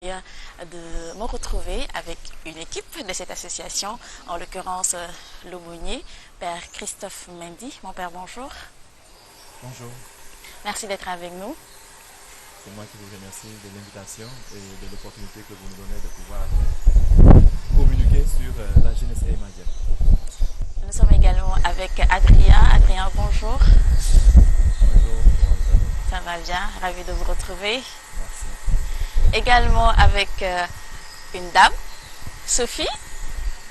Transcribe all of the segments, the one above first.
De me retrouver avec une équipe de cette association, en l'occurrence l'aumônier, Père Christophe Mendy. Mon Père, bonjour. Bonjour, Merci d'être avec nous. c'est moi qui vous remercie de l'invitation et de l'opportunité que vous nous donnez de pouvoir communiquer sur la jeunesse aimadienne. Nous sommes également avec Adrien. Adrien, bonjour. Bonjour, comment allez-vous? Ça va bien, ravi de vous retrouver. Merci. Également avec une dame, Sophie.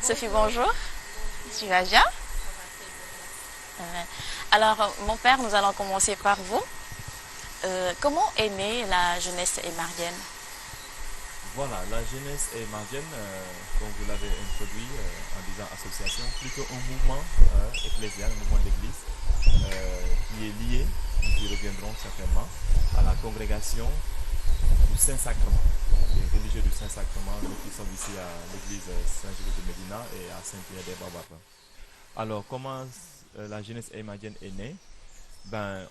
Sophie, bonjour. Tu vas bien? Alors, mon Père, nous allons commencer par vous. Comment est née la jeunesse émarienne? Voilà, la jeunesse aimadienne, comme vous l'avez introduit en disant association, plutôt un mouvement ecclésial, un mouvement d'église qui est lié, nous y reviendrons certainement, à la congrégation du Saint-Sacrement, les religieux du Saint-Sacrement, nous qui sommes ici à l'église Saint-Joseph de Médina et à Saint-Pierre des Barbapes. Alors, comment la jeunesse aimadienne est née?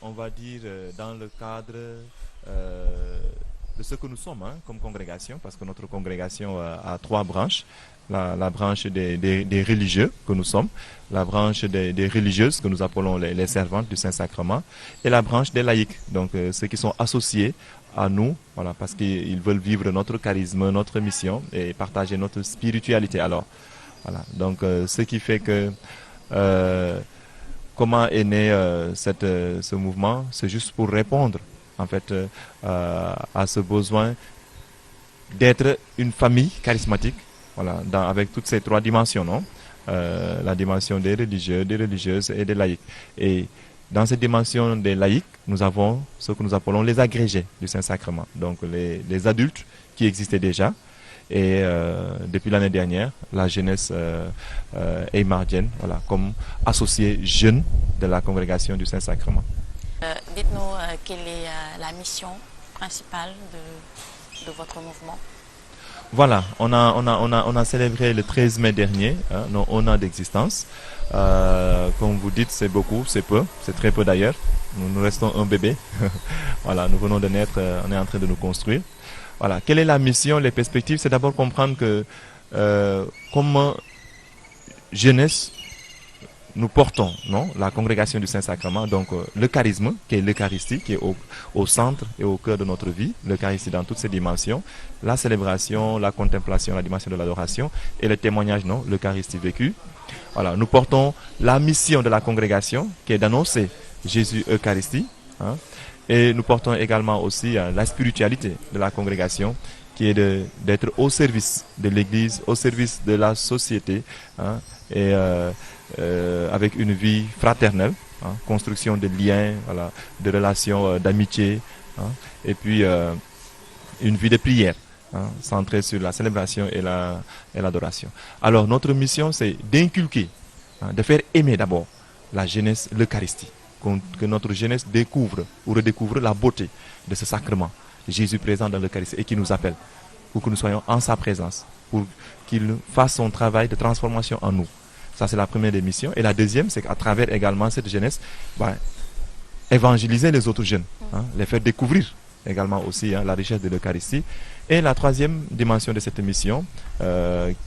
On va dire dans le cadre de ce que nous sommes comme congrégation, parce que notre congrégation a trois branches. La branche des religieux que nous sommes, la branche des religieuses que nous appelons les servantes du Saint-Sacrement, et la branche des laïcs, donc ceux qui sont associés à nous, voilà, parce qu'ils veulent vivre notre charisme, notre mission et partager notre spiritualité. Alors, voilà, donc ce qui fait que comment est né ce mouvement? C'est juste pour répondre en fait à ce besoin d'être une famille charismatique, voilà, avec toutes ces trois dimensions, non? La dimension des religieux, des religieuses et des laïcs. Et dans cette dimension des laïcs, nous avons ce que nous appelons les agrégés du Saint-Sacrement, donc les adultes qui existaient déjà. Et depuis l'année dernière, la jeunesse aymardienne, voilà, comme associée jeune de la congrégation du Saint-Sacrement. Dites-nous quelle est la mission principale de votre mouvement. Voilà, on a célébré le 13 mai dernier nos 1 an d'existence. Comme vous dites, c'est beaucoup, c'est peu, c'est très peu d'ailleurs. Nous restons un bébé. Voilà, nous venons de naître, on est en train de nous construire. Voilà, quelle est la mission, les perspectives? C'est d'abord comprendre que comme jeunesse, nous portons la congrégation du Saint-Sacrement, donc le charisme, qui est l'Eucharistie, qui est au centre et au cœur de notre vie, l'Eucharistie dans toutes ses dimensions, la célébration, la contemplation, la dimension de l'adoration, et le témoignage, l'Eucharistie vécue. Voilà, nous portons la mission de la congrégation, qui est d'annoncer Jésus Eucharistie, et nous portons également aussi la spiritualité de la congrégation, qui est d'être au service de l'Église, au service de la société, et avec une vie fraternelle, construction de liens, voilà, de relations d'amitié, et puis une vie de prière, centrée sur la célébration et l'adoration. Alors notre mission, c'est d'inculquer, de faire aimer d'abord la jeunesse, l'Eucharistie, que notre jeunesse découvre ou redécouvre la beauté de ce sacrement, Jésus présent dans l'Eucharistie et qui nous appelle, pour que nous soyons en sa présence, pour qu'il fasse son travail de transformation en nous. Ça, c'est la première des missions. Et la deuxième, c'est qu'à travers également cette jeunesse, évangéliser les autres jeunes, les faire découvrir également aussi la richesse de l'Eucharistie. Et la troisième dimension de cette mission,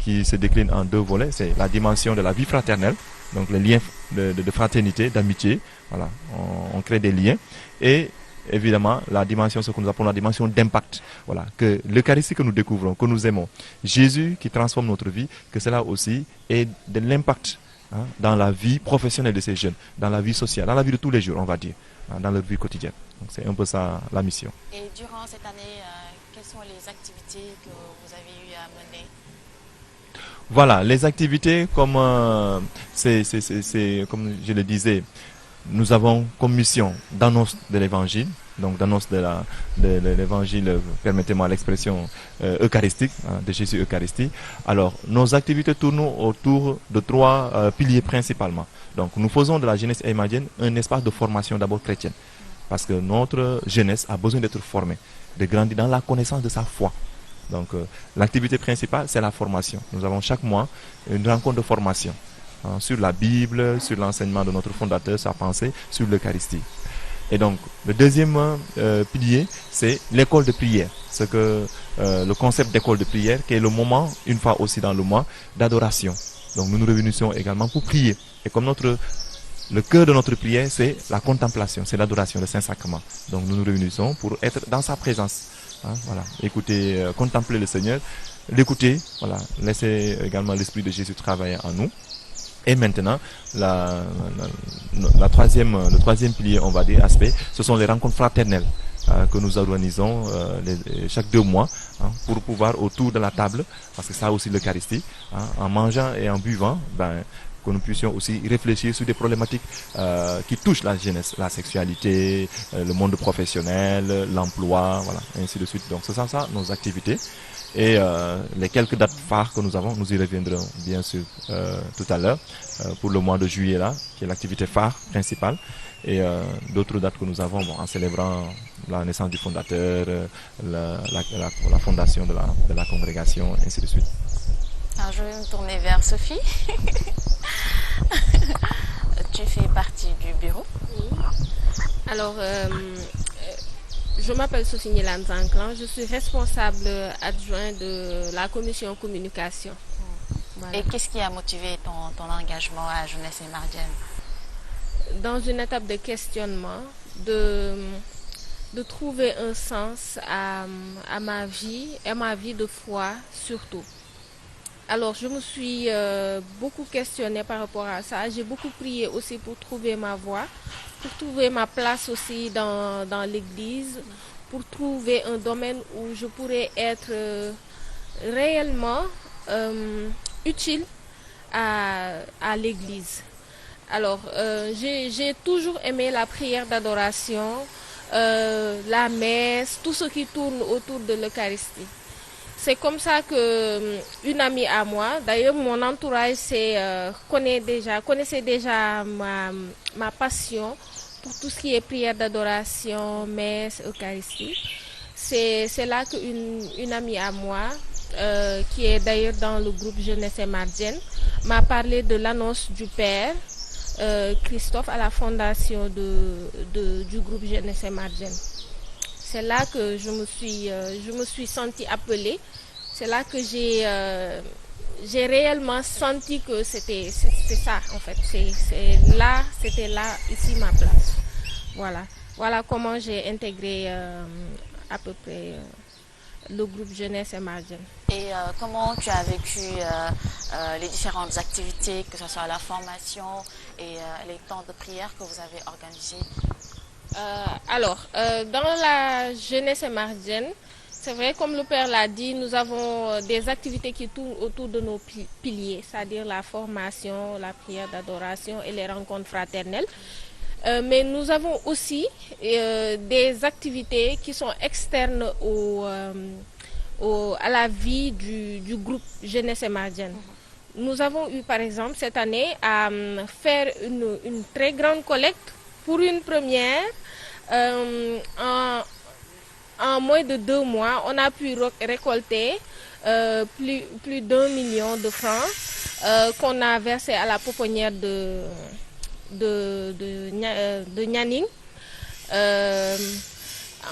qui se décline en deux volets, c'est la dimension de la vie fraternelle, donc les liens de fraternité, d'amitié. Voilà, on crée des liens. Et évidemment, la dimension, ce que nous appelons la dimension d'impact. Voilà, que l'Eucharistie que nous découvrons, que nous aimons, Jésus qui transforme notre vie, que cela aussi ait de l'impact dans la vie professionnelle de ces jeunes, dans la vie sociale, dans la vie de tous les jours, on va dire, dans leur vie quotidienne. Donc c'est un peu ça la mission. Et durant cette année, quelles sont les activités que vous avez eu à mener? Voilà, les activités, comme comme je le disais, nous avons comme mission d'annonce de l'évangile, donc d'annonce de l'évangile, permettez-moi l'expression eucharistique, de Jésus Eucharistie. Alors, nos activités tournent autour de trois piliers principalement. Donc, nous faisons de la jeunesse aymadienne un espace de formation d'abord chrétienne, parce que notre jeunesse a besoin d'être formée, de grandir dans la connaissance de sa foi. Donc, l'activité principale, c'est la formation. Nous avons chaque mois une rencontre de formation sur la Bible, sur l'enseignement de notre fondateur, sa pensée, sur l'Eucharistie. Et donc, le deuxième pilier, c'est l'école de prière. C'est que le concept d'école de prière, qui est le moment, une fois aussi dans le mois, d'adoration. Donc, nous nous réunissons également pour prier. Et comme le cœur de notre prière, c'est la contemplation, c'est l'adoration, le Saint-Sacrement. Donc, nous nous réunissons pour être dans sa présence. Hein, voilà, écouter, contempler le Seigneur, l'écouter, voilà, laisser également l'Esprit de Jésus travailler en nous. Et maintenant, le troisième pilier, on va dire, aspect, ce sont les rencontres fraternelles que nous organisons chaque 2 mois pour pouvoir autour de la table, parce que ça aussi l'Eucharistie, en mangeant et en buvant, que nous puissions aussi réfléchir sur des problématiques qui touchent la jeunesse, la sexualité, le monde professionnel, l'emploi, voilà, et ainsi de suite. Donc c'est ça nos activités. Et les quelques dates phares que nous avons, nous y reviendrons bien sûr tout à l'heure pour le mois de juillet là, qui est l'activité phare principale. Et d'autres dates que nous avons en célébrant la naissance du fondateur, la fondation de la congrégation, ainsi de suite. Alors je vais me tourner vers Sophie. Tu fais partie du bureau. Oui. Alors, je m'appelle Sophie Nilan Zanclan, je suis responsable adjoint de la commission communication. Voilà. Et qu'est-ce qui a motivé ton engagement à Jeunesse et Mardienne? Dans une étape de questionnement, de trouver un sens à ma vie et ma vie de foi surtout. Alors je me suis beaucoup questionnée par rapport à ça, j'ai beaucoup prié aussi pour trouver ma voie, pour trouver ma place aussi dans l'église, pour trouver un domaine où je pourrais être réellement utile à l'église. Alors j'ai toujours aimé la prière d'adoration, la messe, tout ce qui tourne autour de l'Eucharistie. C'est comme ça que une amie à moi, d'ailleurs mon entourage connaissait déjà ma passion pour tout ce qui est prière d'adoration, messe, Eucharistie. C'est là qu'une amie à moi, qui est d'ailleurs dans le groupe Jeunesse et Mardienne, m'a parlé de l'annonce du Père Christophe à la fondation du groupe Jeunesse et Mardienne. C'est là que je me suis sentie appelée. C'est là que j'ai réellement senti que c'était ça en fait. C'était là, ici ma place. Voilà comment j'ai intégré à peu près le groupe Jeunesse et Mardienne. Et comment tu as vécu les différentes activités, que ce soit la formation et les temps de prière que vous avez organisés? Dans la Jeunesse et Mardienne, c'est vrai, comme le Père l'a dit, nous avons des activités qui tournent autour de nos piliers, c'est-à-dire la formation, la prière d'adoration et les rencontres fraternelles. Mais nous avons aussi des activités qui sont externes à la vie du groupe Jeunesse et Mardienne. Nous avons eu par exemple cette année à faire une très grande collecte pour une première. En moins de 2 mois, on a pu récolter plus d'1 million de francs qu'on a versé à la pouponnière de Nianing.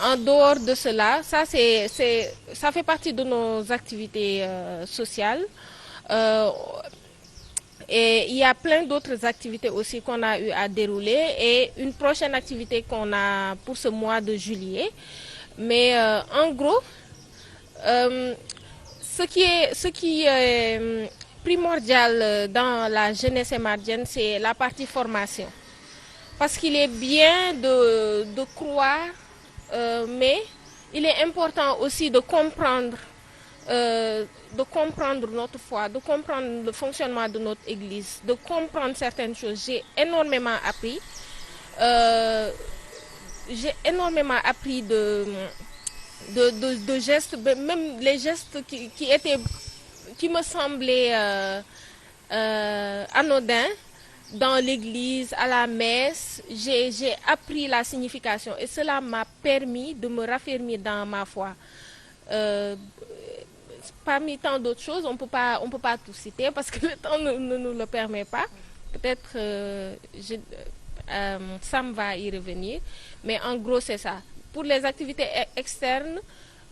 En dehors de cela, ça fait partie de nos activités sociales. Et il y a plein d'autres activités aussi qu'on a eu à dérouler et une prochaine activité qu'on a pour ce mois de juillet. Mais en gros, ce qui est primordial dans la Jeunesse et Mardienne, c'est la partie formation. Parce qu'il est bien de croire, mais il est important aussi de comprendre notre foi, de comprendre le fonctionnement de notre Église, de comprendre certaines choses. J'ai énormément appris. De gestes, même les gestes qui me semblaient anodins dans l'église, à la messe. J'ai appris la signification et cela m'a permis de me raffermir dans ma foi. Parmi tant d'autres choses, on peut pas tout citer parce que le temps ne nous le permet pas. Peut-être Sam va y revenir, mais en gros c'est ça. Pour les activités externes,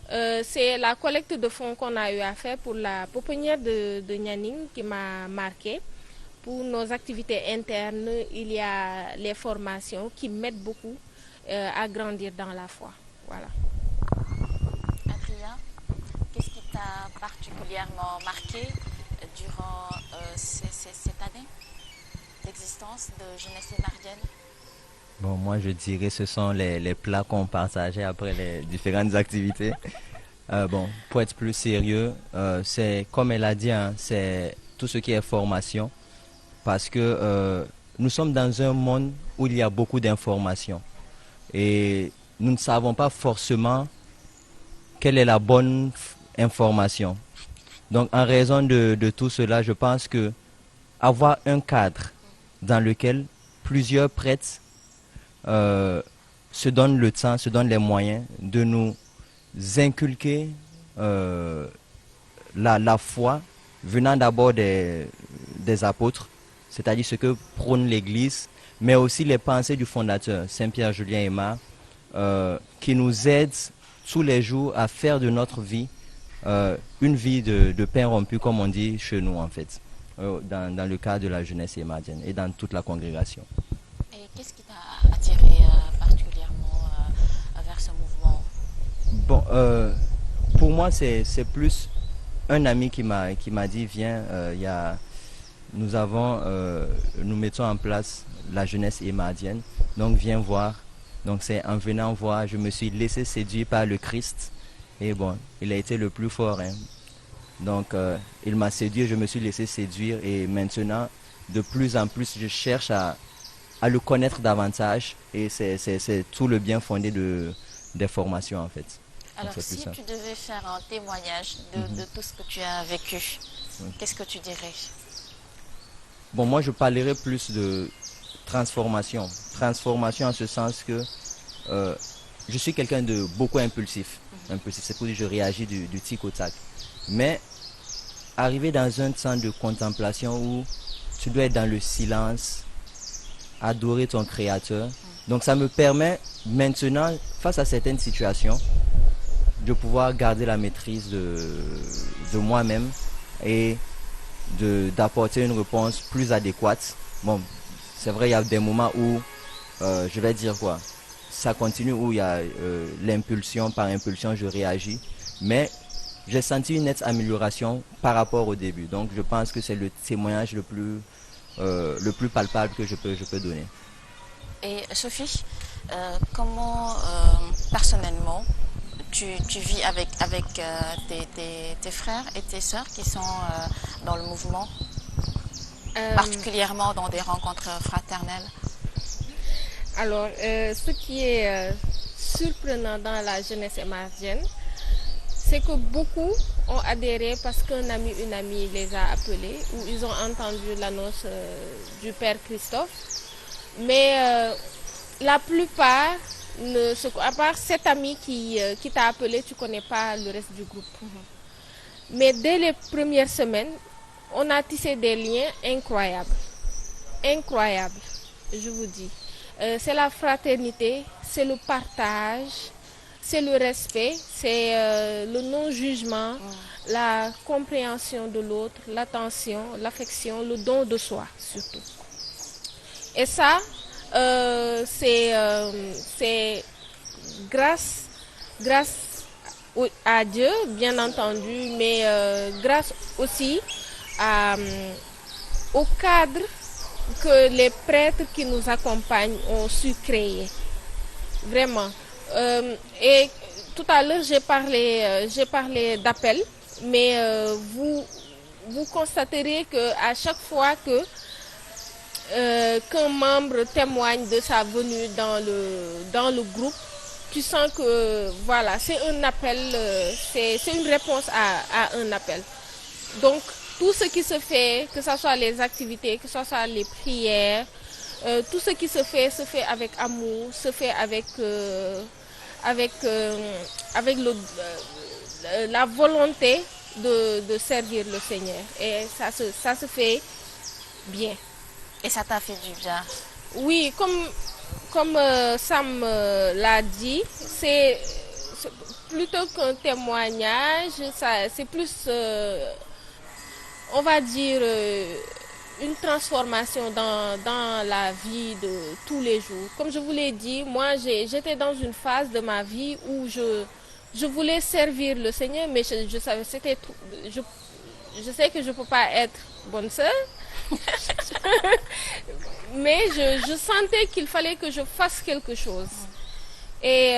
c'est la collecte de fonds qu'on a eu à faire pour la pouponnière de Nyaning qui m'a marqué. Pour nos activités internes, il y a les formations qui m'aident beaucoup à grandir dans la foi. Voilà. Adrien, qu'est-ce qui t'a particulièrement marqué durant cette année d'existence de Jeunesse Émardienne? Bon, moi, je dirais ce sont les plats qu'on partageait après les différentes activités. Bon, pour être plus sérieux, c'est comme elle a dit, hein, c'est tout ce qui est formation. Parce que nous sommes dans un monde où il y a beaucoup d'informations. Et nous ne savons pas forcément quelle est la bonne information. Donc, en raison de tout cela, je pense que avoir un cadre dans lequel plusieurs prêtres se donnent le temps, se donnent les moyens de nous inculquer la foi venant d'abord des apôtres, c'est-à-dire ce que prône l'Église, mais aussi les pensées du fondateur, Saint-Pierre Julien Aymar, qui nous aide tous les jours à faire de notre vie une vie de pain rompu, comme on dit chez nous en fait, dans le cadre de la jeunesse émardienne et dans toute la congrégation. Et qu'est-ce qui t'a attiré particulièrement vers ce mouvement? Bon, pour moi, c'est plus un ami qui m'a dit, viens, nous mettons en place la jeunesse émardienne, donc viens voir. Donc c'est en venant voir, je me suis laissé séduire par le Christ. Et bon, il a été le plus fort. Hein. Donc il m'a séduit, je me suis laissé séduire. Et maintenant, de plus en plus, je cherche à le connaître davantage. Et c'est tout le bien fondé des formations en fait. Alors si tu devais faire un témoignage de tout ce que tu as vécu, qu'est-ce que tu dirais? Bon, moi je parlerai plus de transformation. Transformation en ce sens que je suis quelqu'un de beaucoup impulsif. C'est pour dire que je réagis du tic au tac. Mais arriver dans un temps de contemplation où tu dois être dans le silence, adorer ton créateur. Donc ça me permet maintenant, face à certaines situations, de pouvoir garder la maîtrise de moi-même et d'apporter une réponse plus adéquate. Bon, c'est vrai, il y a des moments où, je vais dire quoi, ça continue, où il y a l'impulsion, par impulsion, je réagis. Mais j'ai senti une nette amélioration par rapport au début. Donc, je pense que c'est le témoignage le plus palpable que je peux donner. Et Sophie, comment personnellement tu vis avec tes frères et tes sœurs qui sont dans le mouvement, particulièrement dans des rencontres fraternelles? Alors, ce qui est surprenant dans la jeunesse émardienne, c'est que beaucoup ont adhéré parce qu'un ami, une amie les a appelés ou ils ont entendu l'annonce du Père Christophe. Mais la plupart, à part cet ami qui t'a appelé, tu ne connais pas le reste du groupe. Mais dès les premières semaines, on a tissé des liens incroyables. Incroyables, je vous dis. C'est la fraternité, c'est le partage, c'est le respect, c'est le non-jugement, la compréhension de l'autre, l'attention, l'affection, le don de soi surtout. Et ça, c'est grâce à Dieu, bien entendu, mais grâce aussi au cadre que les prêtres qui nous accompagnent ont su créer. Vraiment. Et tout à l'heure, j'ai parlé d'appel, mais vous constaterez qu'à chaque fois qu'un membre témoigne de sa venue dans le groupe, tu sens que voilà, c'est un appel, c'est une réponse à un appel. Donc, tout ce qui se fait, que ce soit les activités, que ce soit les prières, tout ce qui se fait avec amour, se fait avec la volonté de servir le Seigneur. Et ça se fait bien. Et ça t'a fait du bien? Oui, comme Sam l'a dit, c'est plutôt qu'un témoignage, c'est plus, on va dire, une transformation dans la vie de tous les jours. Comme je vous l'ai dit, moi j'étais dans une phase de ma vie où je voulais servir le Seigneur, mais je savais je sais que je ne peux pas être bonne sœur. Mais je sentais qu'il fallait que je fasse quelque chose. Et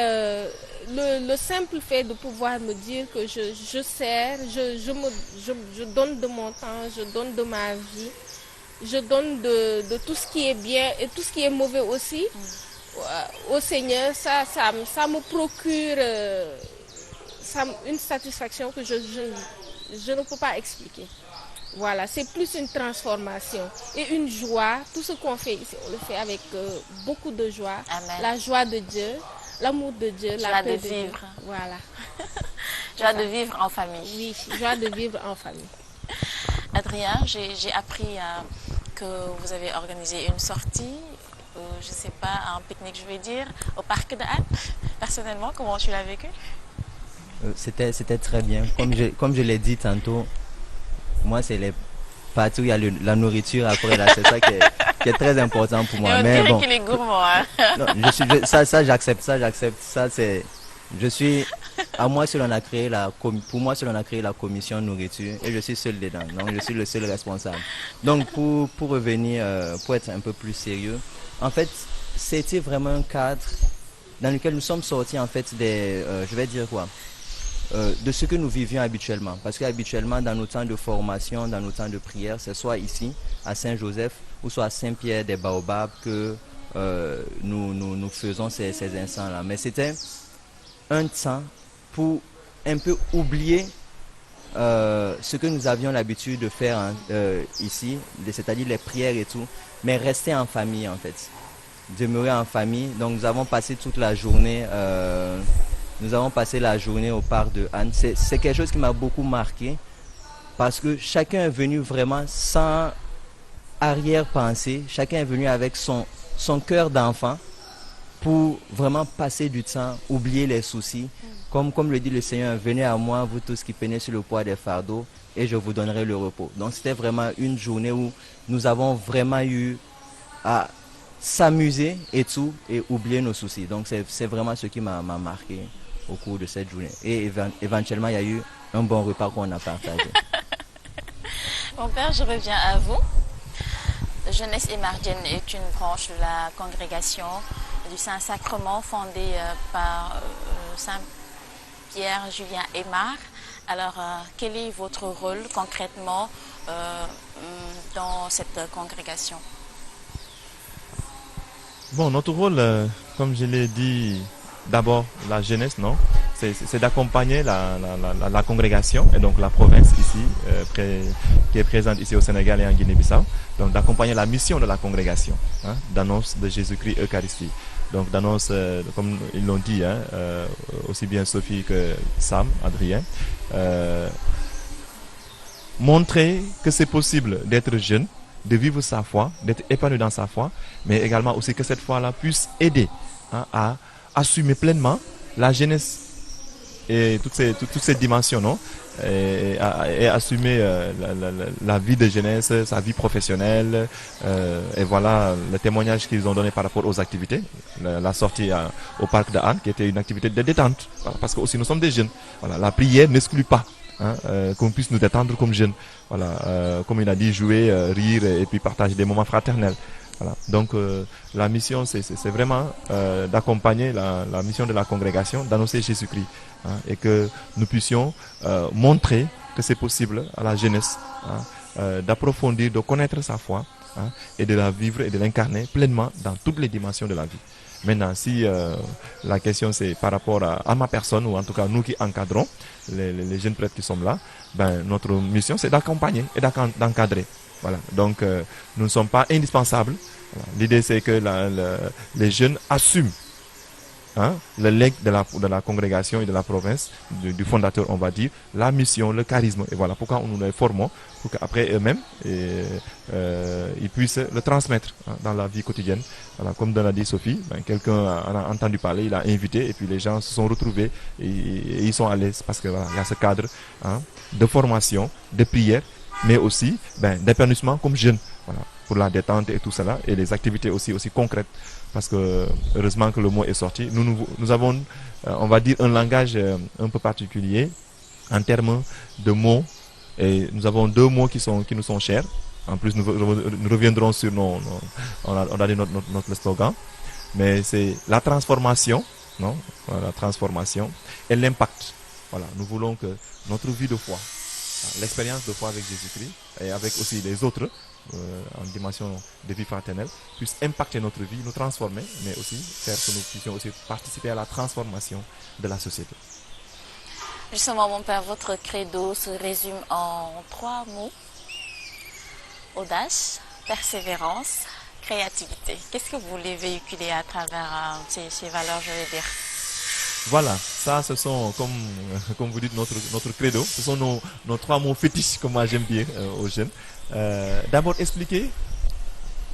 le simple fait de pouvoir me dire que je sers, je donne de mon temps, je donne de ma vie, je donne de tout ce qui est bien et tout ce qui est mauvais aussi au Seigneur, ça me procure une satisfaction que je ne peux pas expliquer. Voilà, c'est plus une transformation et une joie. Tout ce qu'on fait ici, on le fait avec beaucoup de joie. Amen. La joie de Dieu, l'amour de Dieu, Joie la paix de de Dieu. vivre. Voilà. Joie de vivre en famille. Oui, joie de vivre en famille. Adrien, j'ai appris que vous avez organisé une sortie, je ne sais pas, un pique-nique, je vais dire, au parc de Anne. Personnellement, comment tu l'as vécu? C'était très bien. Comme je l'ai dit tantôt, moi, c'est les parties où il y a la nourriture après là, c'est ça qui est très important pour moi. Et on Mais dirait bon, qu'il est gourmand. Hein? non, ça j'accepte ça. À moi seul on a créé pour moi seul on a créé la commission nourriture et je suis seul dedans. Donc je suis le seul responsable. Donc pour revenir, pour être un peu plus sérieux, en fait, c'était vraiment un cadre dans lequel nous sommes sortis en fait je vais dire quoi, de ce que nous vivions habituellement. Parce qu'habituellement, dans nos temps de formation, dans nos temps de prière, c'est soit ici, à Saint-Joseph, ou soit à Saint-Pierre des Baobabs que nous faisons ces instants-là. Mais c'était un temps pour un peu oublier ce que nous avions l'habitude de faire ici, c'est-à-dire les prières et tout, mais rester en famille en fait. Demeurer en famille. Donc nous avons passé toute la journée... Nous avons passé la journée au parc de Anne. C'est quelque chose qui m'a beaucoup marqué parce que chacun est venu vraiment sans arrière-pensée. Chacun est venu avec son cœur d'enfant pour vraiment passer du temps, oublier les soucis. Comme le dit le Seigneur, venez à moi, vous tous qui peinez sur le poids des fardeaux, et je vous donnerai le repos. Donc c'était vraiment une journée où nous avons vraiment eu à s'amuser et tout, et oublier nos soucis. Donc c'est vraiment ce qui m'a marqué au cours de cette journée. Et éventuellement, il y a eu un bon repas qu'on a partagé. Mon père, je reviens à vous. Jeunesse Émardienne est une branche de la congrégation du Saint-Sacrement fondée par Saint Pierre Julien Aymar. Alors, quel est votre rôle concrètement dans cette congrégation? Bon, notre rôle, comme je l'ai dit, d'abord la jeunesse, non, c'est d'accompagner la congrégation et donc la province ici, qui est présente ici au Sénégal et en Guinée-Bissau, donc d'accompagner la mission de la congrégation, d'annonce de Jésus-Christ Eucharistie. Donc d'annonce, comme ils l'ont dit, aussi bien Sophie que Sam, Adrien, montrer que c'est possible d'être jeune, de vivre sa foi, d'être épanoui dans sa foi, mais également aussi que cette foi-là puisse aider à assumer pleinement la jeunesse et toutes ces dimensions, non, et assumer la vie de jeunesse, sa vie professionnelle, et voilà le témoignage qu'ils ont donné par rapport aux activités, la sortie au parc de Anne, qui était une activité de détente, parce que aussi nous sommes des jeunes. Voilà, la prière n'exclut pas qu'on puisse nous détendre comme jeunes. Voilà, comme il a dit, jouer, rire et puis partager des moments fraternels. Voilà. Donc la mission, c'est vraiment d'accompagner la mission de la congrégation, d'annoncer Jésus-Christ, et que nous puissions montrer que c'est possible à la jeunesse d'approfondir, de connaître sa foi, et de la vivre et de l'incarner pleinement dans toutes les dimensions de la vie. Maintenant, si la question c'est par rapport à ma personne, ou en tout cas nous qui encadrons les jeunes prêtres qui sont là, ben, notre mission c'est d'accompagner et d'encadrer. Voilà. Donc nous ne sommes pas indispensables. Voilà. L'idée c'est que les jeunes assument hein, le legs de la congrégation et de la province, du fondateur, on va dire, la mission, le charisme. Et voilà pourquoi nous les formons, pour qu'après eux-mêmes, ils puissent le transmettre, hein, dans la vie quotidienne. Voilà, comme l'a dit Sophie, ben, quelqu'un en a entendu parler, il a invité, et puis les gens se sont retrouvés et ils sont à l'aise parce que voilà, il y a ce cadre, hein, de formation, de prière, mais aussi ben, d'épanouissement comme jeune. Voilà, pour la détente et tout cela, et les activités aussi concrètes. Parce que heureusement que le mot est sorti. Nous avons, on va dire, un langage un peu particulier en termes de mots. Et nous avons deux mots qui nous sont chers. En plus, nous reviendrons sur on a dit notre slogan. Mais c'est la transformation, non? Voilà, la transformation et l'impact. Voilà, nous voulons que notre vie de foi, l'expérience de foi avec Jésus-Christ et avec aussi les autres, en dimension de vie fraternelle, puisse impacter notre vie, nous transformer, mais aussi faire que nous puissions aussi participer à la transformation de la société. Justement, mon père, votre credo se résume en 3 mots. Audace, persévérance, créativité. Qu'est-ce que vous voulez véhiculer à travers ces valeurs, je vais dire? Voilà, ça ce sont, comme vous dites, notre credo. Ce sont nos 3 mots fétiches, comme moi j'aime bien aux jeunes. D'abord expliquer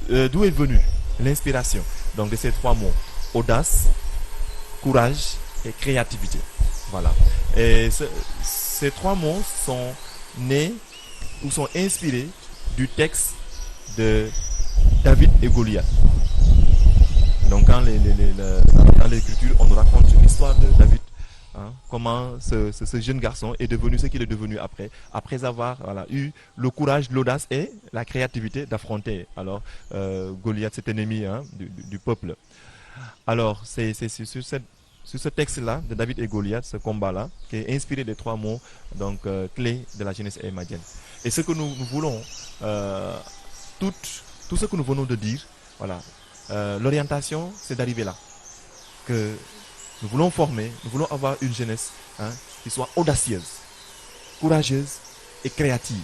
d'où est venue l'inspiration donc de ces 3 mots: audace, courage et créativité. Voilà. Et ces 3 mots sont nés ou sont inspirés du texte de David et Goliath. Donc dans l'écriture, on nous raconte l'histoire de David, hein, comment ce jeune garçon est devenu ce qu'il est devenu après avoir eu le courage, l'audace et la créativité d'affronter alors Goliath, cet ennemi, hein, du peuple. Alors c'est sur ce texte-là de David et Goliath, ce combat-là, qui est inspiré des 3 mots donc clés de la jeunesse émadienne. Et ce que nous voulons, tout ce que nous venons de dire, voilà. L'orientation, c'est d'arriver là. Que nous voulons former, nous voulons avoir une jeunesse, hein, qui soit audacieuse, courageuse et créative.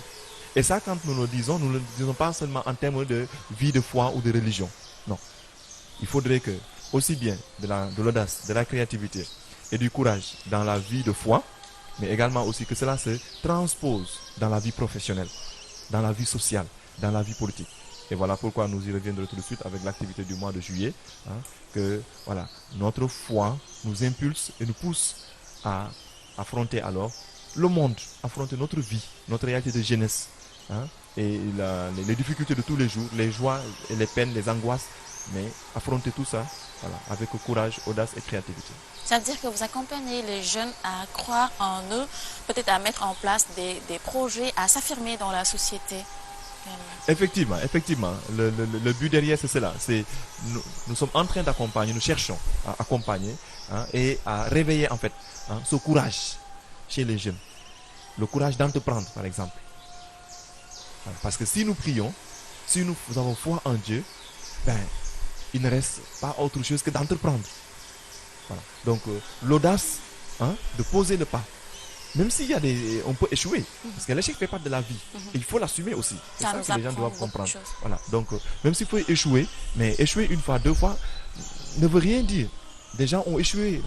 Et ça, quand nous le disons, nous ne le disons pas seulement en termes de vie de foi ou de religion. Non. Il faudrait que, aussi bien de l'audace, de la créativité et du courage dans la vie de foi, mais également aussi que cela se transpose dans la vie professionnelle, dans la vie sociale, dans la vie politique. Et voilà pourquoi nous y reviendrons tout de suite avec l'activité du mois de juillet, hein, que voilà, notre foi nous impulse et nous pousse à affronter alors le monde, affronter notre vie, notre réalité de jeunesse, hein, et les difficultés de tous les jours, les joies et les peines, les angoisses, mais affronter tout ça, voilà, avec courage, audace et créativité. C'est-à-dire que vous accompagnez les jeunes à croire en eux, peut-être à mettre en place des projets, à s'affirmer dans la société. Effectivement. Le but derrière, c'est cela. Nous sommes en train d'accompagner, nous cherchons à accompagner, hein, et à réveiller en fait, hein, ce courage chez les jeunes. Le courage d'entreprendre, par exemple. Parce que si nous prions, si nous avons foi en Dieu, ben, il ne reste pas autre chose que d'entreprendre. Voilà. Donc l'audace, hein, de poser le pas. Même s'il y a on peut échouer, parce que l'échec fait partie de la vie. Et il faut l'assumer aussi. C'est ça que les gens doivent comprendre. Voilà. Donc, même s'il faut échouer, mais échouer 1 fois, 2 fois, ne veut rien dire. Des gens ont échoué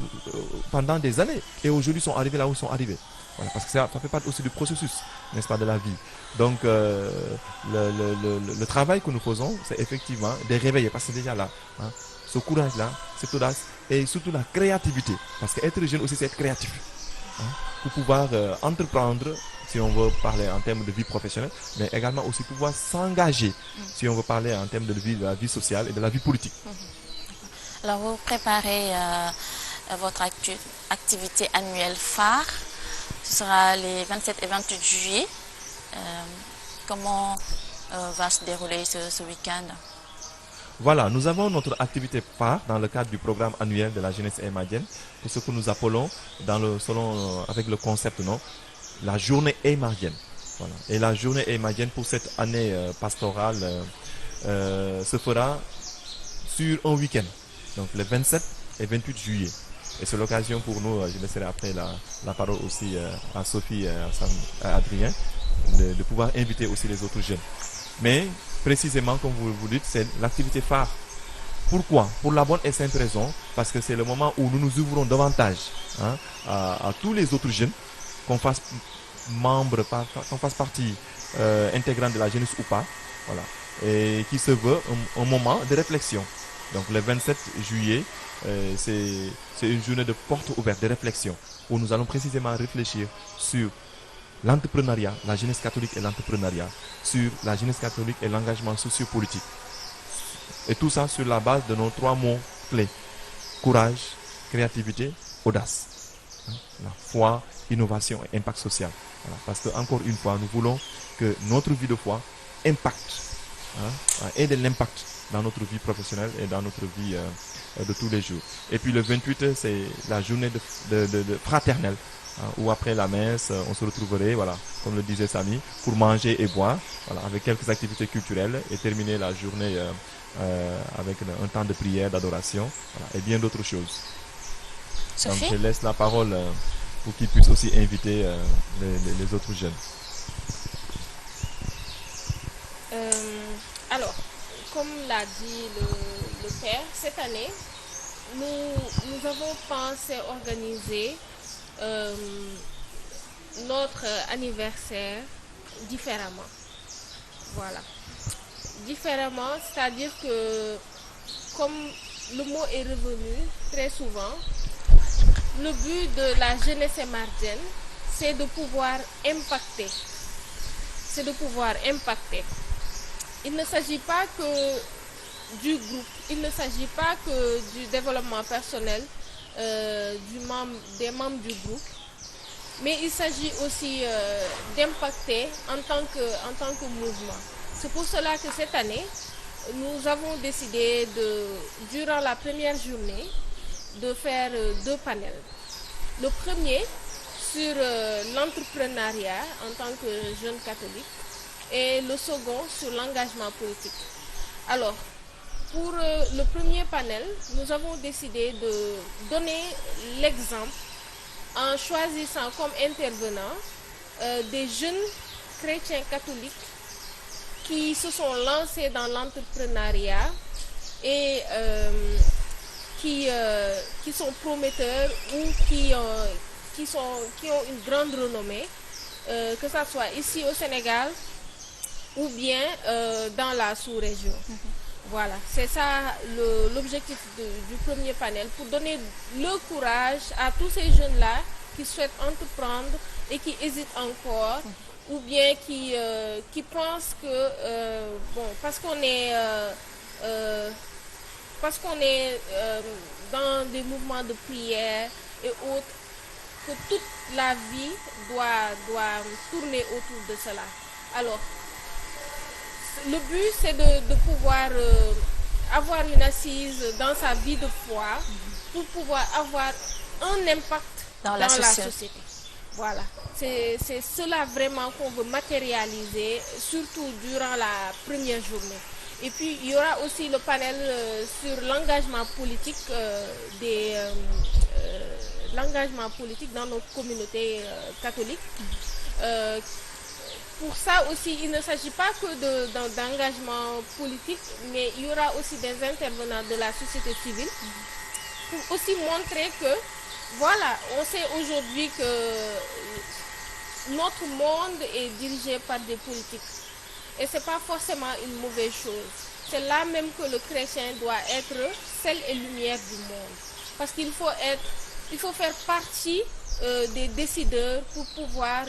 pendant des années et aujourd'hui sont arrivés là où ils sont arrivés. Voilà, parce que ça fait partie aussi du processus, n'est-ce pas, de la vie. Donc, le travail que nous faisons, c'est effectivement de réveiller, parce que c'est déjà là, hein, ce courage-là, cette audace et surtout la créativité. Parce qu'être jeune aussi, c'est être créatif. Hein, pour pouvoir entreprendre, si on veut parler en termes de vie professionnelle, mais également aussi pouvoir s'engager, si on veut parler en termes de la vie sociale et de la vie politique. Alors vous préparez votre activité annuelle phare, ce sera les 27 et 28 juillet. Comment va se dérouler ce week-end? Voilà, nous avons notre activité phare dans le cadre du programme annuel de la jeunesse émadienne, c'est ce que nous appelons avec le concept, non, la journée émadienne. Voilà. Et la journée émadienne pour cette année pastorale se fera sur un week-end, donc le 27 et 28 juillet. Et c'est l'occasion pour nous, je laisserai après la parole aussi à Sophie et à Adrien, de pouvoir inviter aussi les autres jeunes. Mais précisément, comme vous dites, c'est l'activité phare Pourquoi? Pour la bonne et simple raison, parce que c'est le moment où nous nous ouvrons davantage, hein, à tous les autres jeunes, qu'on fasse qu'on fasse partie intégrante de la jeunesse ou pas, voilà, et qui se veut un moment de réflexion. Donc le 27 juillet, c'est une journée de porte ouverte, de réflexion, où nous allons précisément réfléchir sur l'entrepreneuriat, la jeunesse catholique et l'entrepreneuriat, sur la jeunesse catholique et l'engagement sociopolitique. Et tout ça sur la base de nos 3 mots clés: courage, créativité, audace. La foi, innovation et impact social. Voilà. Parce que, encore une fois, nous voulons que notre vie de foi impacte, ait de l'impact dans notre vie professionnelle et dans notre vie de tous les jours. Et puis le 28, c'est la journée de fraternelle, où après la messe, on se retrouverait, voilà, comme le disait Samy, pour manger et boire, voilà, avec quelques activités culturelles, et terminer la journée avec un temps de prière, d'adoration, voilà, et bien d'autres choses. Sophie? Donc je laisse la parole pour qu'ils puissent aussi inviter les autres jeunes. Alors, comme l'a dit le père, cette année, nous avons pensé organiser notre anniversaire différemment. Voilà. Différemment, c'est-à-dire que, comme le mot est revenu très souvent, le but de la jeunesse émardienne, c'est de pouvoir impacter. C'est de pouvoir impacter. Il ne s'agit pas que du groupe, il ne s'agit pas que du développement personnel des membres du groupe, mais il s'agit aussi d'impacter en tant que mouvement. C'est pour cela que cette année, nous avons décidé durant la première journée, de faire 2 panels. Le premier sur l'entrepreneuriat en tant que jeune catholique et le second sur l'engagement politique. Alors, pour le premier panel, nous avons décidé de donner l'exemple en choisissant comme intervenants des jeunes chrétiens catholiques qui se sont lancés dans l'entrepreneuriat et qui sont prometteurs ou qui ont une grande renommée, que ce soit ici au Sénégal ou bien dans la sous-région. Voilà, c'est ça l'objectif du premier panel, pour donner le courage à tous ces jeunes-là qui souhaitent entreprendre et qui hésitent encore, ou bien qui pensent que, parce qu'on est dans des mouvements de prière et autres, que toute la vie doit tourner autour de cela. Alors, le but, c'est de pouvoir avoir une assise dans sa vie de foi pour pouvoir avoir un impact dans la société. Voilà, c'est cela vraiment qu'on veut matérialiser, surtout durant la première journée. Et puis, il y aura aussi le panel sur l'engagement politique l'engagement politique dans notre communauté catholique. Pour ça aussi, il ne s'agit pas que d'engagement politique, mais il y aura aussi des intervenants de la société civile pour aussi montrer que, voilà, on sait aujourd'hui que notre monde est dirigé par des politiques. Et ce n'est pas forcément une mauvaise chose. C'est là même que le chrétien doit être sel et lumière du monde. Parce qu'il faut faire partie des décideurs pour pouvoir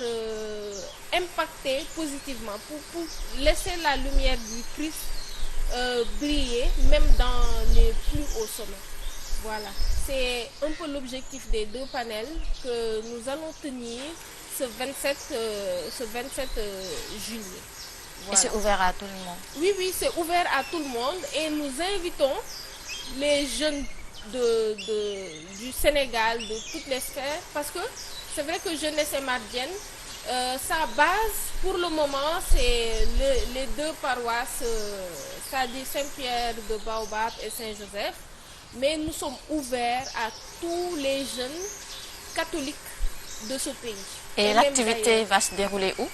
impacter positivement, pour laisser la lumière du Christ briller même dans les plus hauts sommets. Voilà, c'est un peu l'objectif des 2 panels que nous allons tenir ce 27 juillet. Voilà. Et c'est ouvert à tout le monde? Oui, c'est ouvert à tout le monde et nous invitons les jeunes du Sénégal, de toutes les sphères, parce que c'est vrai que Jeunesse émardienne, sa base pour le moment, c'est les 2 paroisses, c'est-à-dire Saint-Pierre de Baobab et Saint-Joseph, mais nous sommes ouverts à tous les jeunes catholiques de ce pays. Et l'activité va se dérouler où?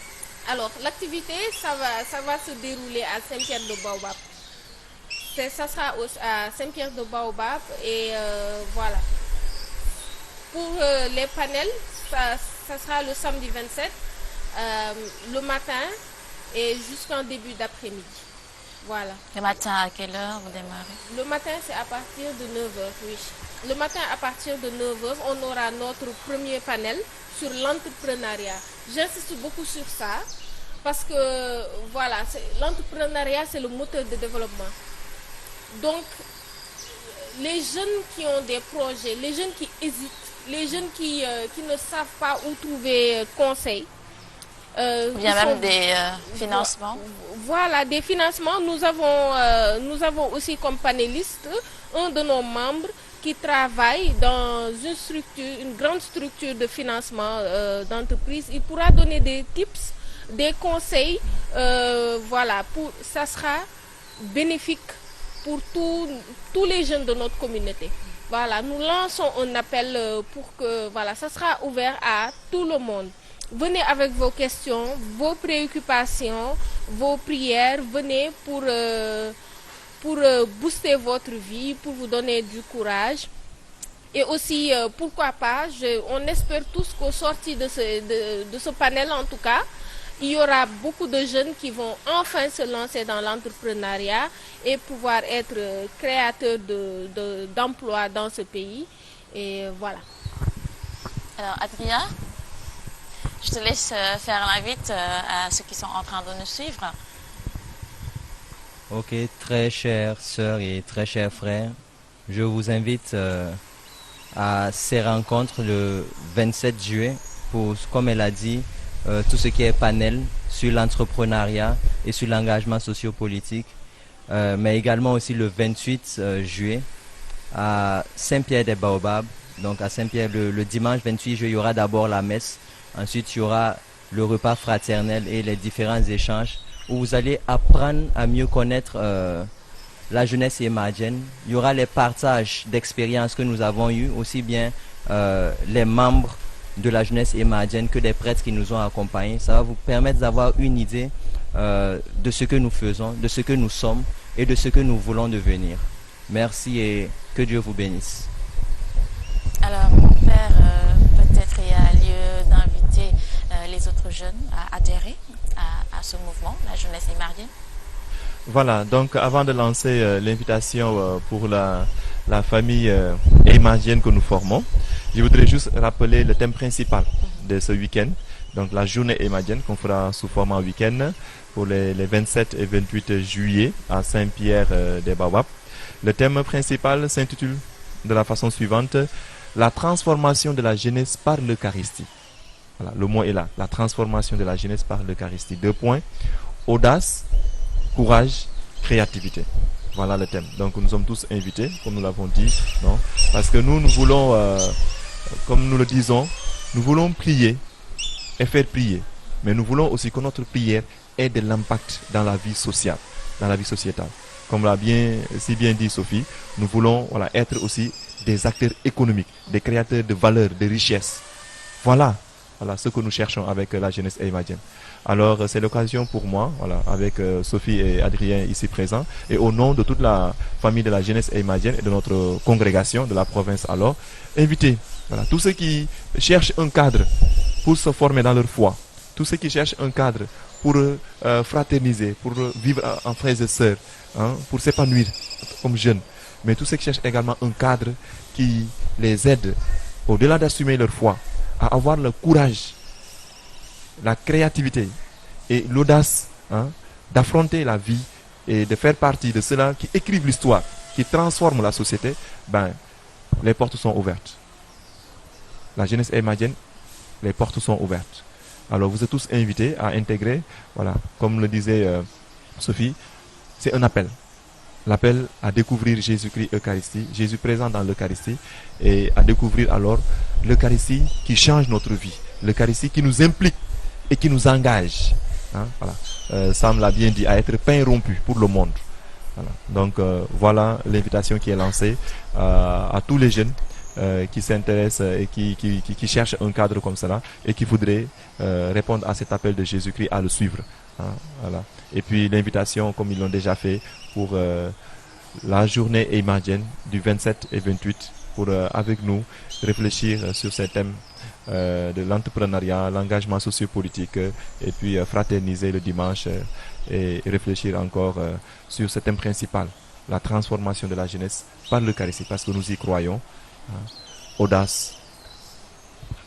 Alors, l'activité, ça va se dérouler à Saint-Pierre de Baobab. ça sera à Saint-Pierre de Baobab et voilà. Pour les panels, ça sera le samedi 27, le matin et jusqu'en début d'après-midi. Voilà. Le matin, à quelle heure vous démarrez? Le matin, c'est à partir de 9 heures, oui. Le matin, à partir de 9 heures, on aura notre premier panel sur l'entrepreneuriat. J'insiste beaucoup sur ça parce que, voilà, l'entrepreneuriat, c'est le moteur de développement. Donc, les jeunes qui ont des projets, les jeunes qui hésitent, les jeunes qui ne savent pas où trouver conseil. Il y a même des financements. Voilà, des financements. Nous avons aussi comme panéliste un de nos membres qui travaille dans une grande structure de financement d'entreprise. Il pourra donner des tips, des conseils. Voilà, ça sera bénéfique pour tous les jeunes de notre communauté. Voilà, nous lançons un appel pour que, voilà, ça sera ouvert à tout le monde. Venez avec vos questions, vos préoccupations, vos prières. Venez pour booster votre vie, pour vous donner du courage. Et aussi, pourquoi pas, on espère tous qu'au sorti de ce panel, en tout cas, il y aura beaucoup de jeunes qui vont enfin se lancer dans l'entrepreneuriat et pouvoir être créateurs d'emplois dans ce pays. Et voilà. Alors, Adria, je te laisse faire l'invite à ceux qui sont en train de nous suivre. Ok, très chères sœurs et très chers frères, je vous invite à ces rencontres le 27 juillet pour, comme elle a dit, tout ce qui est panel sur l'entrepreneuriat et sur l'engagement sociopolitique, mais également aussi le 28 juillet à Saint-Pierre-des-Baobabs. Donc à Saint-Pierre, le dimanche 28 juillet, il y aura d'abord la messe, ensuite il y aura le repas fraternel et les différents échanges où vous allez apprendre à mieux connaître la jeunesse émadienne. Il y aura les partages d'expériences que nous avons eus, aussi bien les membres de la jeunesse émadienne que des prêtres qui nous ont accompagnés. Ça va vous permettre d'avoir une idée de ce que nous faisons, de ce que nous sommes et de ce que nous voulons devenir. Merci et que Dieu vous bénisse. Alors, mon père, peut-être il y a lieu d'inviter les autres jeunes à adhérer à ce mouvement, la jeunesse émardienne. Voilà, donc avant de lancer l'invitation pour la famille émardienne que nous formons, je voudrais juste rappeler le thème principal de ce week-end, donc la journée émardienne qu'on fera sous format week-end pour les 27 et 28 juillet à Saint-Pierre-des-Baobabs. Le thème principal s'intitule de la façon suivante: la transformation de la jeunesse par l'Eucharistie. Voilà, le mot est là, la transformation de la jeunesse par l'Eucharistie. 2 points, audace, courage, créativité. Voilà le thème. Donc nous sommes tous invités, comme nous l'avons dit, non? Parce que nous voulons, comme nous le disons, nous voulons prier et faire prier. Mais nous voulons aussi que notre prière ait de l'impact dans la vie sociale, dans la vie sociétale. Comme l'a si bien dit Sophie, nous voulons être aussi des acteurs économiques, des créateurs de valeur, de richesse. Voilà ce que nous cherchons avec la jeunesse émadienne. Alors c'est l'occasion pour moi, avec Sophie et Adrien ici présents, et au nom de toute la famille de la jeunesse émadienne et de notre congrégation de la province, alors, inviter tous ceux qui cherchent un cadre pour se former dans leur foi, tous ceux qui cherchent un cadre pour fraterniser, pour vivre en frères et sœurs, pour s'épanouir comme jeunes, mais tous ceux qui cherchent également un cadre qui les aide, au-delà d'assumer leur foi, à avoir le courage, la créativité et l'audace d'affronter la vie et de faire partie de ceux-là qui écrivent l'histoire, qui transforment la société. Les portes sont ouvertes. La jeunesse émadienne, les portes sont ouvertes. Alors vous êtes tous invités à intégrer, comme le disait Sophie, c'est un appel. L'appel à découvrir Jésus-Christ Eucharistie, Jésus présent dans l'Eucharistie, et à découvrir alors l'Eucharistie qui change notre vie, l'Eucharistie qui nous implique et qui nous engage. Sam l'a bien dit, à être pain rompu pour le monde. Donc voilà l'invitation qui est lancée à tous les jeunes qui s'intéressent et qui cherchent un cadre comme cela et qui voudraient répondre à cet appel de Jésus-Christ à le suivre. Et puis l'invitation, comme ils l'ont déjà fait, pour la journée émardienne du 27 et 28 pour, avec nous, réfléchir sur ces thèmes de l'entrepreneuriat, l'engagement sociopolitique et puis fraterniser le dimanche et réfléchir encore sur ce thème principal, la transformation de la jeunesse par l'Eucharistie, parce que nous y croyons. Audace,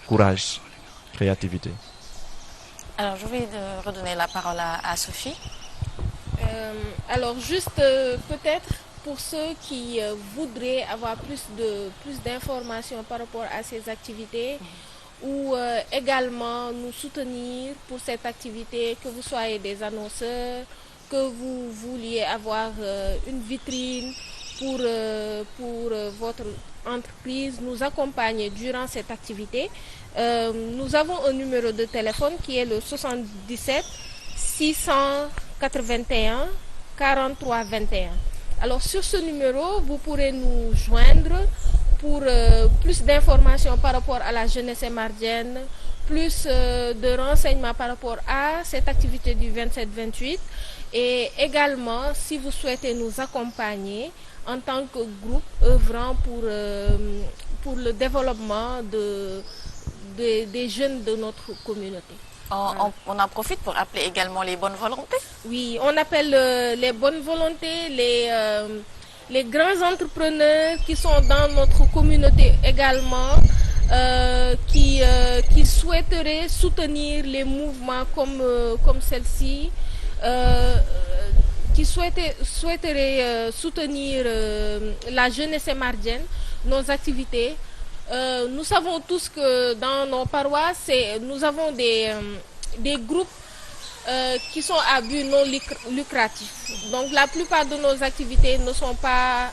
courage, créativité. Alors, je vais redonner la parole à Sophie. Alors, juste peut-être pour ceux qui voudraient avoir plus d'informations par rapport à ces activités, ou également nous soutenir pour cette activité, que vous soyez des annonceurs, que vous vouliez avoir une vitrine pour votre entreprise, nous accompagner durant cette activité. Nous avons un numéro de téléphone qui est le 77 681 43 21. Alors sur ce numéro, vous pourrez nous joindre pour plus d'informations par rapport à la jeunesse émardienne, plus de renseignements par rapport à cette activité du 27-28 et également si vous souhaitez nous accompagner en tant que groupe œuvrant pour le développement des jeunes de notre communauté. On en profite pour appeler également les bonnes volontés. Oui, on appelle les bonnes volontés, les grands entrepreneurs qui sont dans notre communauté également, qui souhaiteraient soutenir les mouvements comme celle-ci, qui souhaiteraient soutenir la jeunesse émardienne, nos activités. Nous savons tous que dans nos paroisses, nous avons des groupes qui sont à but non lucratif. Donc la plupart de nos activités ne sont pas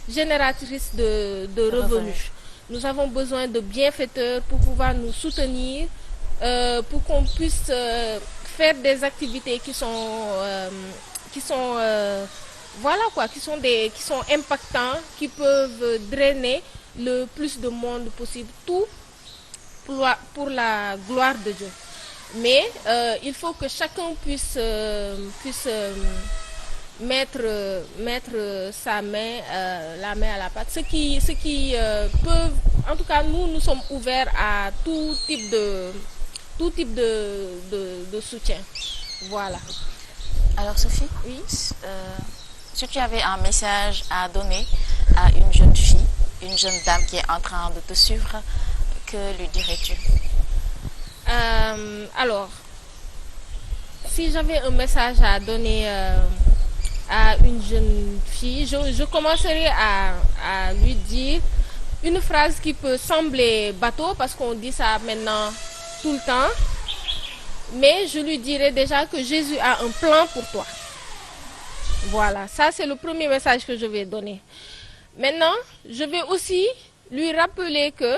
génératrices de revenus. Nous avons besoin de bienfaiteurs pour pouvoir nous soutenir, pour qu'on puisse faire des activités qui sont impactants, qui peuvent drainer le plus de monde possible, tout pour la gloire de Dieu. Mais il faut que chacun puisse mettre la main à la pâte. Ceux qui peuvent, en tout cas nous sommes ouverts à tout type de soutien. Voilà. Alors Sophie, oui. Si tu avais un message à donner à une jeune fille, une jeune dame qui est en train de te suivre, que lui dirais-tu? Alors, si j'avais un message à donner à une jeune fille, je commencerai à lui dire une phrase qui peut sembler bateau parce qu'on dit ça maintenant tout le temps, mais je lui dirais déjà que Jésus a un plan pour toi. Voilà, ça c'est le premier message que je vais donner. Maintenant, je vais aussi lui rappeler que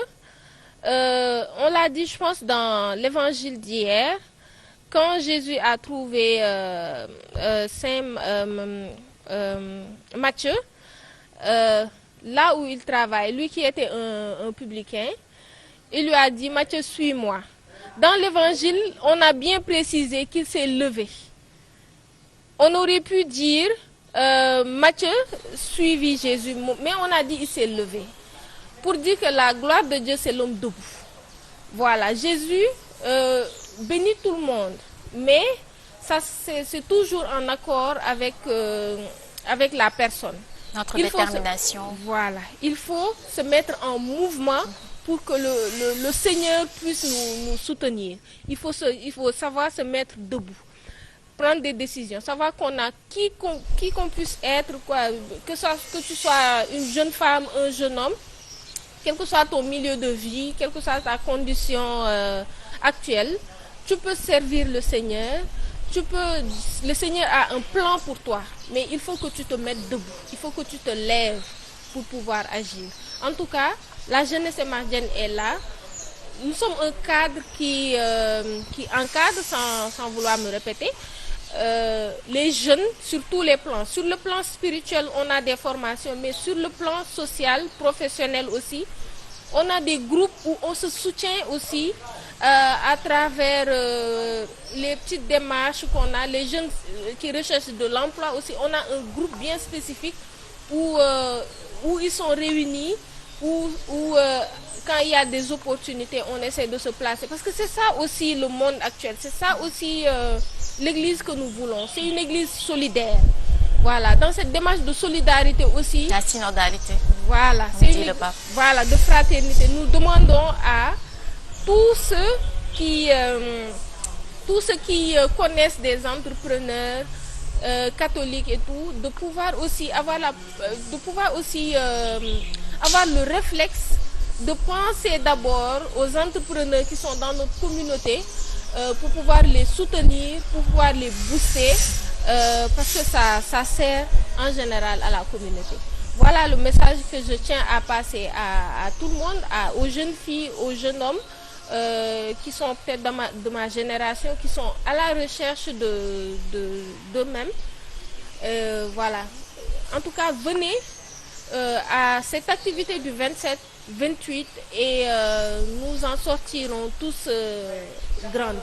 on l'a dit, je pense, dans l'évangile d'hier, quand Jésus a trouvé Matthieu, là où il travaille, lui qui était un publicain, il lui a dit, Matthieu, suis-moi. Dans l'évangile, on a bien précisé qu'il s'est levé. On aurait pu dire, Matthieu suivit Jésus, mais on a dit il s'est levé. Pour dire que la gloire de Dieu, c'est l'homme debout. Voilà, Jésus bénit tout le monde, mais ça c'est toujours en accord avec la personne. Notre détermination. Voilà, il faut se mettre en mouvement pour que le Seigneur puisse nous soutenir. Il faut savoir se mettre debout, prendre des décisions, savoir qu'on a qui qu'on puisse être, quoi, que tu sois une jeune femme, un jeune homme, quel que soit ton milieu de vie, quelle que soit ta condition actuelle, tu peux servir le Seigneur. Le Seigneur a un plan pour toi, mais il faut que tu te mettes debout, il faut que tu te lèves pour pouvoir agir. En tout cas, la jeunesse émardienne est là. Nous sommes un cadre qui encadre, sans vouloir me répéter, les jeunes sur tous les plans. Sur le plan spirituel, on a des formations, mais sur le plan social, professionnel aussi, on a des groupes où on se soutient aussi à travers les petites démarches qu'on a, les jeunes qui recherchent de l'emploi aussi, on a un groupe bien spécifique où ils sont réunis, où quand il y a des opportunités, on essaie de se placer. Parce que c'est ça aussi le monde actuel, c'est ça aussi l'église que nous voulons. C'est une église solidaire. Voilà, dans cette démarche de solidarité aussi. La synodalité. Voilà, c'est dit le pape. Voilà, de fraternité. Nous demandons à tous ceux qui connaissent des entrepreneurs catholiques et tout, de pouvoir aussi avoir avoir le réflexe de penser d'abord aux entrepreneurs qui sont dans notre communauté pour pouvoir les soutenir, pour pouvoir les booster, parce que ça sert en général à la communauté. Voilà le message que je tiens à passer à tout le monde, aux jeunes filles, aux jeunes hommes qui sont peut-être de ma génération, qui sont à la recherche d'eux-mêmes. Voilà. En tout cas, venez à cette activité du 27-28 et nous en sortirons tous grandes.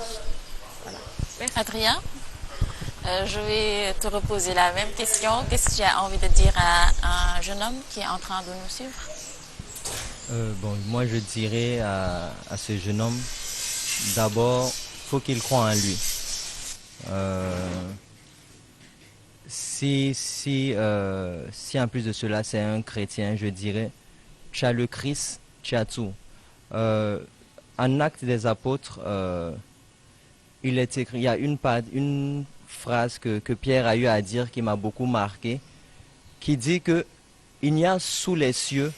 Voilà. Merci. Adrien, je vais te reposer la même question. Qu'est-ce que tu as envie de dire à un jeune homme qui est en train de nous suivre? Moi je dirais à ce jeune homme, d'abord, faut qu'il croie en lui. Si en plus de cela c'est un chrétien, je dirais, tu as le Christ, tu as tout. En Actes des Apôtres, il est écrit, il y a une phrase que Pierre a eu à dire qui m'a beaucoup marqué, qui dit que il n'y a sous les cieux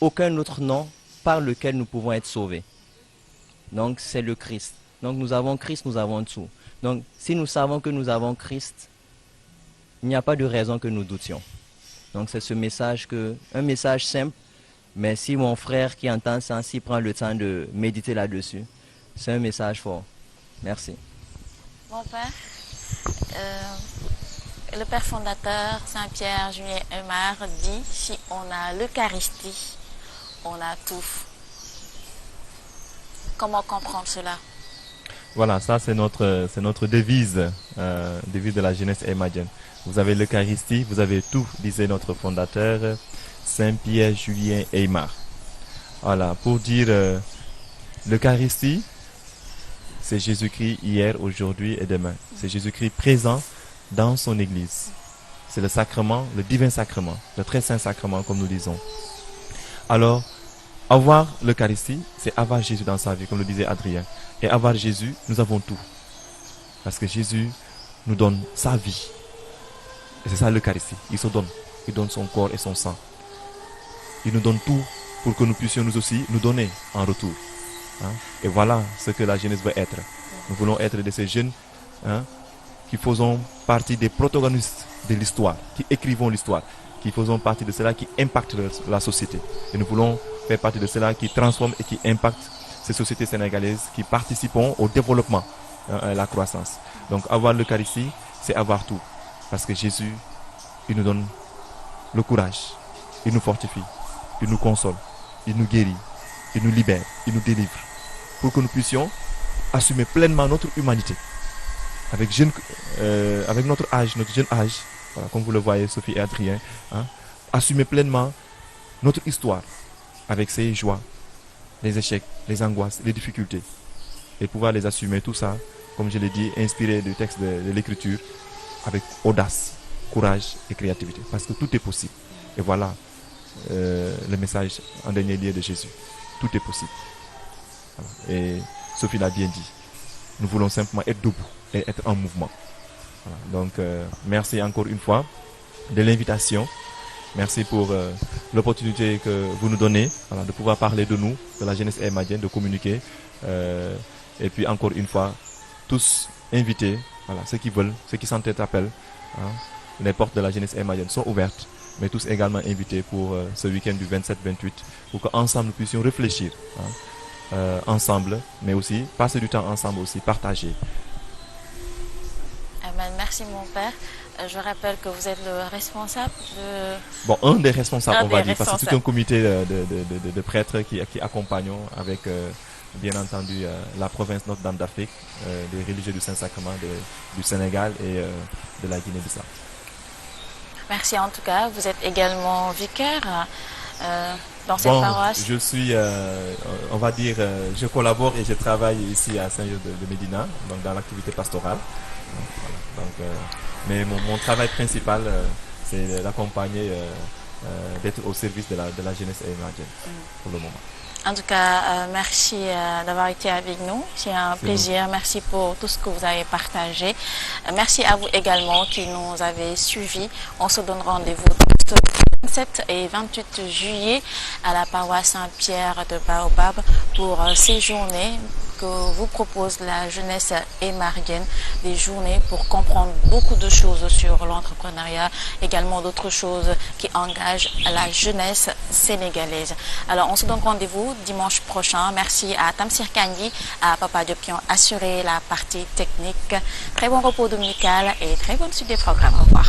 aucun autre nom par lequel nous pouvons être sauvés. Donc c'est le Christ. Donc nous avons Christ, nous avons tout. Donc si nous savons que nous avons Christ, il n'y a pas de raison que nous doutions. Donc c'est ce message un message simple, mais si mon frère qui entend ça, s'il prend le temps de méditer là-dessus, c'est un message fort. Merci. Mon père, le père fondateur Saint-Pierre Julien Aymar dit: si on a l'Eucharistie, on a tout. Comment comprendre cela? Voilà, ça c'est notre devise, devise de la jeunesse aymarienne. Vous avez l'Eucharistie, vous avez tout, disait notre fondateur Saint-Pierre Julien Aymar. Voilà, pour dire l'Eucharistie, c'est Jésus-Christ hier, aujourd'hui et demain. C'est Jésus-Christ présent dans son Église. C'est le sacrement, le divin sacrement, le très saint sacrement comme nous disons. Alors, avoir l'Eucharistie, c'est avoir Jésus dans sa vie, comme le disait Adrien. Et avoir Jésus, nous avons tout. Parce que Jésus nous donne sa vie. Et c'est ça l'Eucharistie. Il se donne. Il donne son corps et son sang. Il nous donne tout pour que nous puissions nous aussi nous donner en retour. Hein? Et voilà ce que la jeunesse veut être. Nous voulons être de ces jeunes qui faisons partie des protagonistes de l'histoire, qui écrivons l'histoire, qui faisons partie de ceux-là qui impactent la société. Et nous voulons faire partie de ceux-là qui transforment et qui impactent ces sociétés sénégalaises, qui participent au développement, à la croissance. Donc avoir l'Eucharistie, c'est avoir tout. Parce que Jésus, il nous donne le courage, il nous fortifie, il nous console, il nous guérit, il nous libère, il nous délivre. Pour que nous puissions assumer pleinement notre humanité. Avec notre âge, notre jeune âge, voilà, comme vous le voyez, Sophie et Adrien, assumer pleinement notre histoire, avec ses joies, les échecs, les angoisses, les difficultés. Et pouvoir les assumer, tout ça, comme je l'ai dit, inspiré du texte de l'Écriture, avec audace, courage et créativité. Parce que tout est possible. Et voilà le message en dernier lieu de Jésus. Tout est possible. Voilà. Et Sophie l'a bien dit. Nous voulons simplement être debout et être en mouvement. Voilà. Donc, merci encore une fois de l'invitation. Merci pour l'opportunité que vous nous donnez, voilà, de pouvoir parler de nous, de la jeunesse aymarienne, de communiquer. Et puis encore une fois, tous invités, voilà, ceux qui veulent, ceux qui s'interpellent, les portes de la jeunesse aymarienne sont ouvertes, mais tous également invités pour ce week-end du 27-28, pour qu'ensemble nous puissions réfléchir, ensemble, mais aussi passer du temps ensemble aussi, partager. Amen. Merci mon père. Je rappelle que vous êtes le responsable de... Bon, un des responsables, on va dire, parce que c'est tout un responsables. comité de prêtres qui accompagnent avec bien entendu la province Notre-Dame d'Afrique, les religieux du Saint-Sacrement du Sénégal et de la Guinée-Bissau. Merci en tout cas. Vous êtes également vicaire dans cette paroisse. Je suis, on va dire, je collabore et je travaille ici à Saint-Joseph de Médina, donc dans l'activité pastorale. Voilà. Donc, mais mon travail principal, c'est d'accompagner, d'être au service de la jeunesse émergente pour le moment. En tout cas, merci d'avoir été avec nous. C'est un plaisir. Merci pour tout ce que vous avez partagé. Merci à vous également qui nous avez suivis. On se donne rendez-vous le 27 et 28 juillet à la paroisse Saint-Pierre de Baobab pour ces journées que vous propose la jeunesse émarguienne, des journées pour comprendre beaucoup de choses sur l'entrepreneuriat, également d'autres choses qui engagent la jeunesse sénégalaise. Alors on se donne rendez-vous dimanche prochain. Merci à Tamsir Kandji, à Papa Diop qui ont assuré la partie technique. Très bon repos dominical et très bonne suite des programmes. Au revoir.